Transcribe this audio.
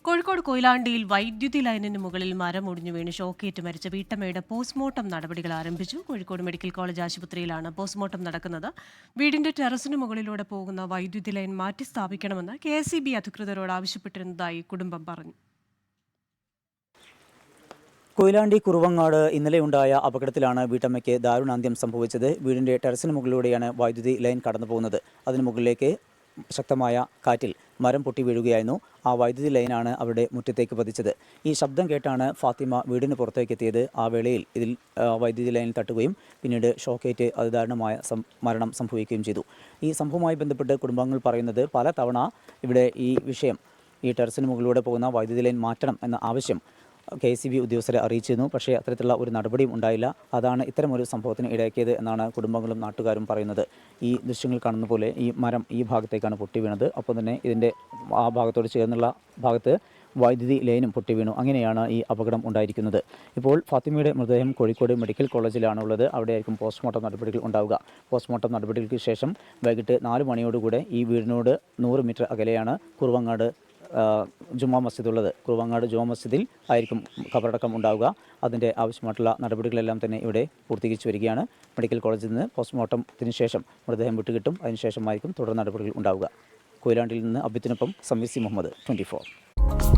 കോഴിക്കോട് കൊയിലാണ്ടിയിൽ വൈദ്യുതി ലൈനിന് മുകളിൽ മരം ഒടിഞ്ഞു വീണ് ഷോക്കേറ്റ് മരിച്ച വീട്ടമ്മയുടെ പോസ്റ്റ്മോർട്ടം നടപടികൾ ആരംഭിച്ചു. കോഴിക്കോട് മെഡിക്കൽ കോളേജ് ആശുപത്രിയിലാണ് പോസ്റ്റ്മോർട്ടം നടക്കുന്നത്. വീടിന്റെ ടെറസിന് മുകളിലൂടെ പോകുന്ന വൈദ്യുതി ലൈൻ മാറ്റി സ്ഥാപിക്കണമെന്ന് KSEB അധികൃതരോട് ആവശ്യപ്പെട്ടിരുന്നതായി കുടുംബം പറഞ്ഞു. കൊയിലാണ്ടി കുറുവങ്ങാട് ഇന്നലെയുണ്ടായ അപകടത്തിലാണ് വീട്ടമ്മയ്ക്ക് ദാരുണാന്ത്യം സംഭവിച്ചത്. വീടിന്റെ ടെറസിന് മുകളിലൂടെയാണ് വൈദ്യുതി ലൈൻ കടന്നു പോകുന്നത്. അതിന് മുകളിലേക്ക് ശക്തമായ കാറ്റിൽ മരം പൊട്ടി വീഴുകയായിരുന്നു. ആ വൈദ്യുതി ലൈനാണ് അവരുടെ മുറ്റത്തേക്ക് പതിച്ചത്. ഈ ശബ്ദം കേട്ടാണ് ഫാത്തിമ വീടിന് പുറത്തേക്ക് എത്തിയത്. ആ വേളയിൽ ഇതിൽ വൈദ്യുതി ലൈനിൽ തട്ടുകയും പിന്നീട് ഷോക്കേറ്റ് അതിദാരുണമായ മരണം സംഭവിക്കുകയും ചെയ്തു. ഈ സംഭവവുമായി ബന്ധപ്പെട്ട് കുടുംബാംഗങ്ങൾ പറയുന്നത് പല തവണ ഇവിടെ ഈ വിഷയം, ഈ ടെറസിന് മുകളിലൂടെ പോകുന്ന വൈദ്യുതി ലൈൻ മാറ്റണം എന്ന ആവശ്യം KSEB ഉദ്യോഗസ്ഥരെ അറിയിച്ചിരുന്നു. പക്ഷേ അത്തരത്തിലുള്ള ഒരു നടപടിയും ഉണ്ടായില്ല. അതാണ് ഇത്തരമൊരു സംഭവത്തിന് ഇടയാക്കിയത് എന്നാണ് കുടുംബങ്ങളും നാട്ടുകാരും പറയുന്നത്. ഈ ദൃശ്യങ്ങൾ കാണുന്ന പോലെ ഈ മരം ഈ ഭാഗത്തേക്കാണ് പൊട്ടി വീണത്. ഒപ്പം തന്നെ ഇതിൻ്റെ ആ ഭാഗത്തോട് ചേർന്നുള്ള ഭാഗത്ത് വൈദ്യുതി ലൈനും പൊട്ടി വീണു. അങ്ങനെയാണ് ഈ അപകടം ഉണ്ടായിരിക്കുന്നത്. ഇപ്പോൾ ഫാത്തിമയുടെ മൃതദേഹം കോഴിക്കോട് മെഡിക്കൽ കോളേജിലാണുള്ളത്. അവിടെയായിരിക്കും പോസ്റ്റ്മോർട്ടം നടപടികൾ ഉണ്ടാവുക. പോസ്റ്റ്മോർട്ടം നടപടികൾക്ക് ശേഷം വൈകിട്ട് 4 മണിയോടുകൂടെ ഈ വീടിനോട് 100 മീറ്റർ അകലെയാണ് കുറുവങ്ങാട് ജുമാ മസ്ജിദ് ഉള്ളത്. കുറുവങ്ങാട് ജുമാ മസ്ജിദിൽ ആയിരിക്കും ഖബറടക്കം ഉണ്ടാവുക. അതിൻ്റെ ആവശ്യമായിട്ടുള്ള നടപടികളെല്ലാം തന്നെ ഇവിടെ പൂർത്തീകരിച്ചു വരികയാണ്. മെഡിക്കൽ കോളേജിൽ നിന്ന് പോസ്റ്റ്മോർട്ടത്തിന് ശേഷം മൃതദേഹം വിട്ടുകിട്ടും. അതിനുശേഷമായിരിക്കും തുടർ നടപടികൾ ഉണ്ടാവുക. കൊയിലാണ്ടിയിൽ നിന്ന് അബിത്തിനൊപ്പം സമീർ സി മുഹമ്മദ്, 24.